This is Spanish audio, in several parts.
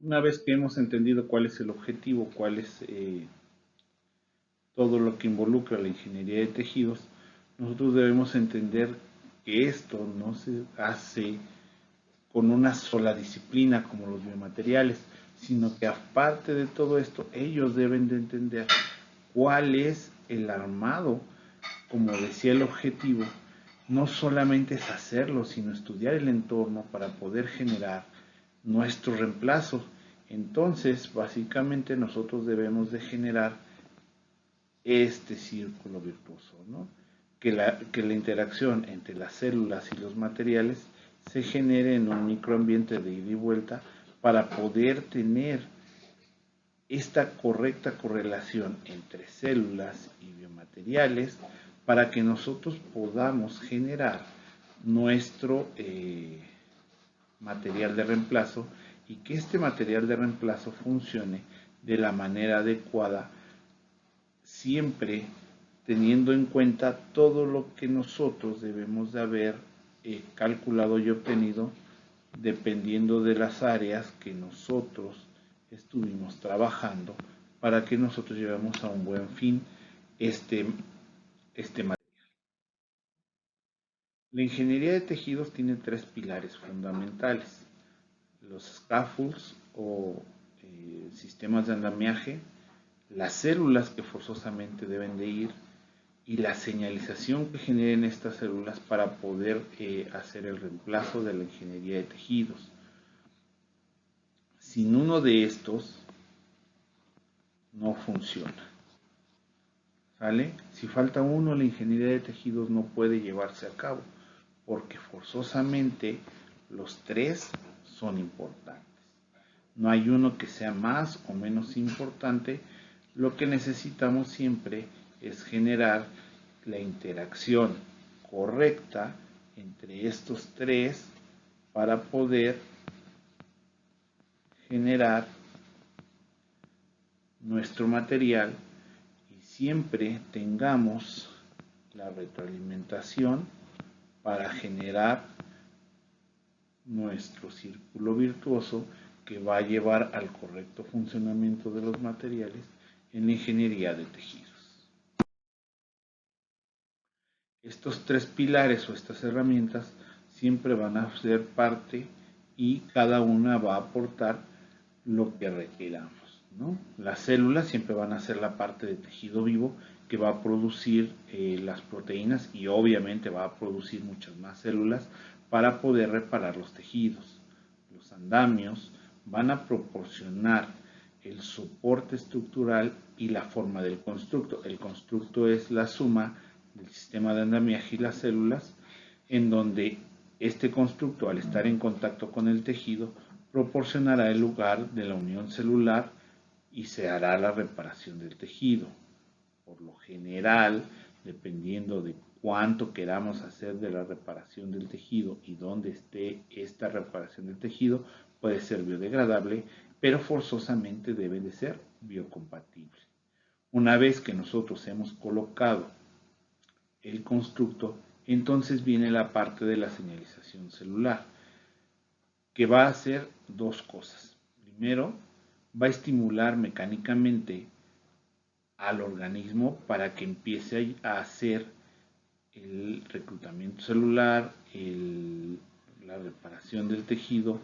Una vez que hemos entendido cuál es el objetivo, cuál es todo lo que involucra la ingeniería de tejidos, nosotros debemos entender que esto no se hace con una sola disciplina como los biomateriales, sino que aparte de todo esto, ellos deben de entender cuál es el armado, como decía el objetivo, no solamente es hacerlo, sino estudiar el entorno para poder generar nuestro reemplazo. Entonces, básicamente nosotros debemos de generar este círculo virtuoso, ¿no? Que la interacción entre las células y los materiales se genere en un microambiente de ida y vuelta para poder tener esta correcta correlación entre células y biomateriales para que nosotros podamos generar nuestro material de reemplazo y que este material de reemplazo funcione de la manera adecuada, siempre teniendo en cuenta todo lo que nosotros debemos de haber calculado y obtenido dependiendo de las áreas que nosotros estuvimos trabajando para que nosotros llevemos a un buen fin este, este material. La ingeniería de tejidos tiene tres pilares fundamentales: los scaffolds o sistemas de andamiaje, las células que forzosamente deben de ir y la señalización que generen estas células para poder hacer el reemplazo de la ingeniería de tejidos. Sin uno de estos no funciona. ¿Sale? Si falta uno, la ingeniería de tejidos no puede llevarse a cabo, porque forzosamente los tres son importantes. No hay uno que sea más o menos importante. Lo que necesitamos siempre es generar la interacción correcta entre estos tres para poder generar nuestro material y siempre tengamos la retroalimentación para generar nuestro círculo virtuoso que va a llevar al correcto funcionamiento de los materiales en la ingeniería de tejidos. Estos tres pilares o estas herramientas siempre van a ser parte y cada una va a aportar lo que requeramos, ¿no? Las células siempre van a ser la parte de tejido vivo que va a producir las proteínas y obviamente va a producir muchas más células para poder reparar los tejidos. Los andamios van a proporcionar el soporte estructural y la forma del constructo. El constructo es la suma del sistema de andamiaje y las células, en donde este constructo, al estar en contacto con el tejido, proporcionará el lugar de la unión celular y se hará la reparación del tejido. Por lo general, dependiendo de cuánto queramos hacer de la reparación del tejido y dónde esté esta reparación del tejido, puede ser biodegradable, pero forzosamente debe de ser biocompatible. Una vez que nosotros hemos colocado el constructo, entonces viene la parte de la señalización celular, que va a hacer dos cosas. Primero, va a estimular mecánicamente al organismo para que empiece a hacer el reclutamiento celular, la reparación del tejido,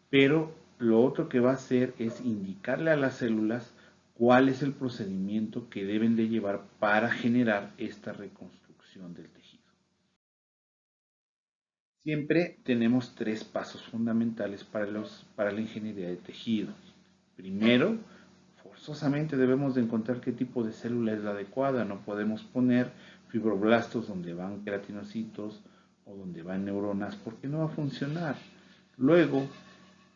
pero lo otro que va a hacer es indicarle a las células cuál es el procedimiento que deben de llevar para generar esta reconstrucción del tejido. Siempre tenemos tres pasos fundamentales para la ingeniería de tejido. Primero, forzosamente debemos de encontrar qué tipo de célula es la adecuada. No podemos poner fibroblastos donde van queratinocitos o donde van neuronas porque no va a funcionar. Luego,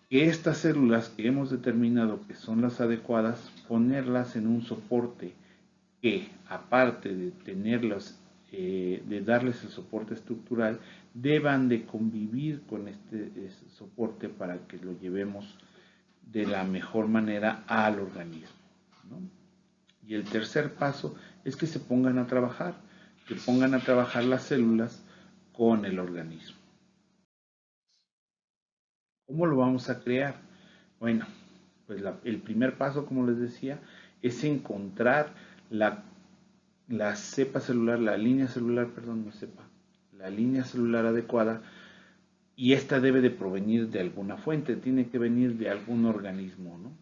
que estas células que hemos determinado que son las adecuadas, ponerlas en un soporte que, aparte de tenerlas, de darles el soporte estructural, deban de convivir con este soporte para que lo llevemos de la mejor manera al organismo, ¿no? Y el tercer paso es que se pongan a trabajar, que pongan a trabajar las células con el organismo. ¿Cómo lo vamos a crear? Bueno, Pues el primer paso, como les decía, es encontrar la cepa celular, la línea celular, perdón, no cepa, la línea celular adecuada, y esta debe de provenir de alguna fuente, tiene que venir de algún organismo, ¿no?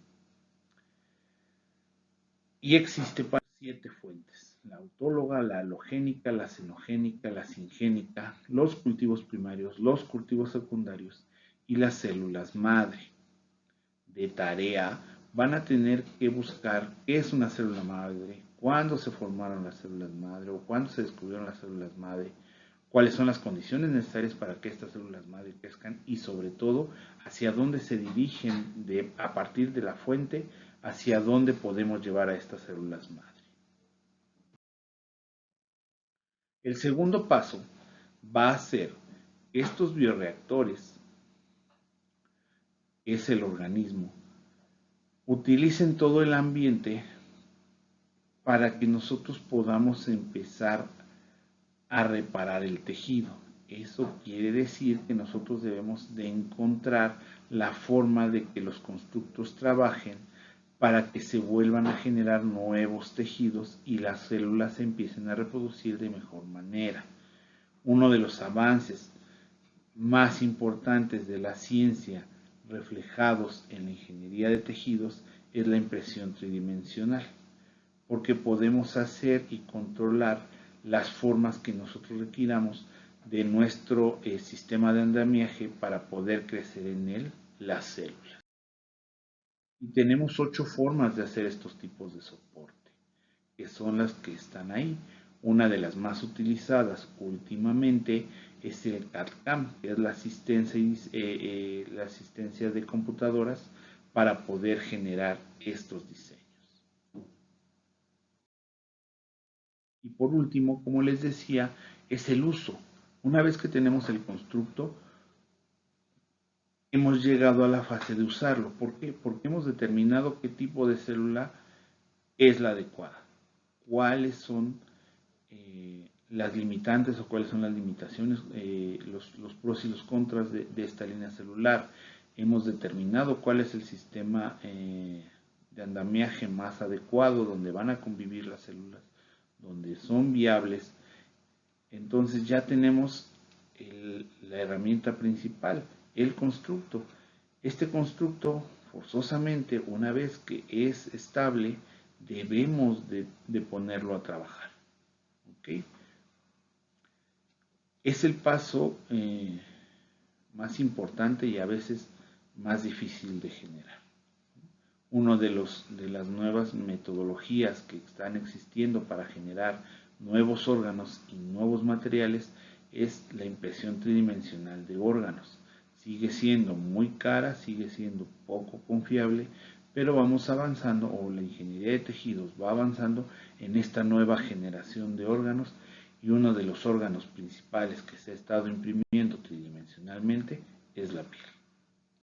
Y existe para 7 fuentes: la autóloga, la halogénica, la xenogénica, la singénica, los cultivos primarios, los cultivos secundarios y las células madre. De tarea van a tener que buscar qué es una célula madre, cuándo se formaron las células madre o cuándo se descubrieron las células madre, cuáles son las condiciones necesarias para que estas células madre crezcan y sobre todo hacia dónde se dirigen a partir de la fuente, hacia dónde podemos llevar a estas células madre. El segundo paso va a ser que estos bioreactores, es el organismo, utilicen todo el ambiente para que nosotros podamos empezar a reparar el tejido. Eso quiere decir que nosotros debemos de encontrar la forma de que los constructos trabajen para que se vuelvan a generar nuevos tejidos y las células se empiecen a reproducir de mejor manera. Uno de los avances más importantes de la ciencia reflejados en la ingeniería de tejidos es la impresión tridimensional, porque podemos hacer y controlar las formas que nosotros requiramos de nuestro sistema de andamiaje para poder crecer en él las células. Y tenemos 8 formas de hacer estos tipos de soporte, que son las que están ahí. Una de las más utilizadas últimamente es el CAD/CAM, que es la asistencia de computadoras para poder generar estos diseños. Y por último, como les decía, es el uso. Una vez que tenemos el constructo, hemos llegado a la fase de usarlo. ¿Por qué? Porque hemos determinado qué tipo de célula es la adecuada, cuáles son las limitantes o cuáles son las limitaciones, los pros y los contras de esta línea celular. Hemos determinado cuál es el sistema de andamiaje más adecuado, donde van a convivir las células, donde son viables. Entonces ya tenemos la herramienta principal, el constructo. Este constructo, forzosamente, una vez que es estable, debemos de ponerlo a trabajar. ¿Okay? Es el paso más importante y a veces más difícil de generar. Una de las nuevas metodologías que están existiendo para generar nuevos órganos y nuevos materiales es la impresión tridimensional de órganos. Sigue siendo muy cara, sigue siendo poco confiable, pero vamos avanzando, o la ingeniería de tejidos va avanzando en esta nueva generación de órganos, y uno de los órganos principales que se ha estado imprimiendo tridimensionalmente es la piel.